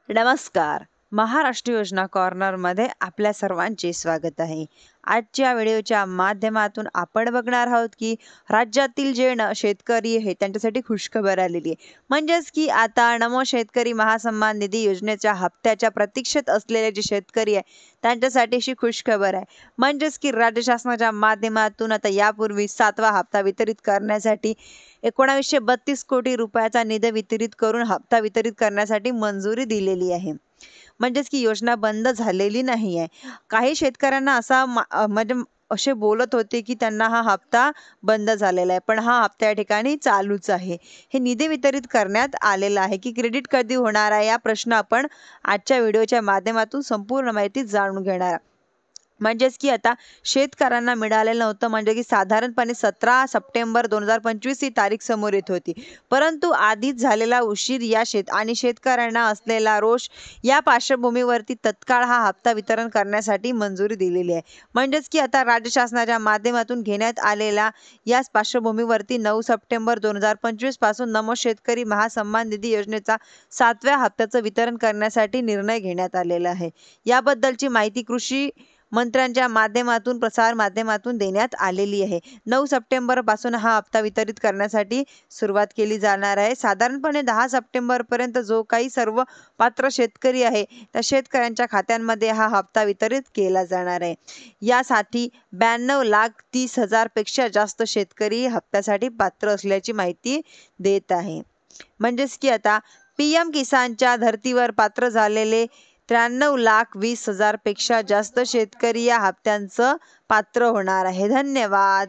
नमस्कार. महाराष्ट्र योजना कॉर्नरमध्ये आपल्या सर्वांचे स्वागत आहे. आजच्या व्हिडिओच्या माध्यमातून आपण बघणार आहोत की राज्यातील जे शेतकरी आहे त्यांच्यासाठी खुशखबर आलेली आहे. म्हणजेच की आता नमो शेतकरी महासन्मान निधी योजनेच्या हप्त्याच्या प्रतीक्षेत असलेले जे शेतकरी आहे त्यांच्यासाठी अशी खुशखबर आहे. म्हणजेच की राज्य शासनाच्या माध्यमातून आता यापूर्वी 7वा हप्ता वितरित करण्यासाठी 1932 कोटी रुपयाचा निधी वितरित करून हप्ता वितरित करण्यासाठी मंजुरी दिलेली आहे. म्हणजेच की योजना बंद झालेली नाही आहे. काही शेतकऱ्यांना म्हणजे असे बोलत होते की त्यांना हा हप्ता बंद झालेला आहे. पण हा हप्ता या ठिकाणी चालूच आहे. हे निधी वितरित करण्यात आलेला आहे की क्रेडिट कधी होणार आहे, या प्रश्न आपण आजच्या व्हिडिओच्या माध्यमातून संपूर्ण माहिती जाणून घेणार. म्हणजेच की आता शेतकऱ्यांना मिळालेलं नव्हतं, म्हणजे की साधारणपणे 17 सप्टेंबर 2025 ही तारीख समोर येत होती. परंतु आधीच झालेला उशीर आणि शेतकऱ्यांना असलेला रोष या पार्श्वभूमीवरती तत्काळ हा हप्ता वितरण करण्यासाठी मंजुरी दिलेली आहे. म्हणजेच की आता राज्य शासनाच्या माध्यमातून घेण्यात आलेला याच पार्श्वभूमीवरती 9 सप्टेंबर 2025 पासून नमो शेतकरी महासन्मान निधी योजनेचा 7व्या हप्त्याचं वितरण करण्यासाठी निर्णय घेण्यात आलेला आहे. याबद्दलची माहिती कृषी मंत्र्यांच्या माध्यमातून प्रसार माध्यमातून देण्यात आलेली आहे. 9 सप्टेंबर पासून हा हप्ता वितरित करण्यासाठी सुरुवात केली जाणार आहे. साधारणपणे 10 सप्टेंबर पर्यंत जो काही सर्व पात्र शेतकरी आहे त्या शेतकऱ्यांच्या खात्यांमध्ये हा हप्ता वितरित केला जाणार आहे. यासाठी 92,30,000 पेक्षा जास्त शेतकरी हप्त्यासाठी पात्र असल्याची माहिती देत आहे. म्हणजेच की आता PM किसानच्या धर्तीवर पात्र झालेले 93,20,000 पेक्षा जास्त शेतकरी या हप्त्यांचं पात्र होणार आहे. धन्यवाद.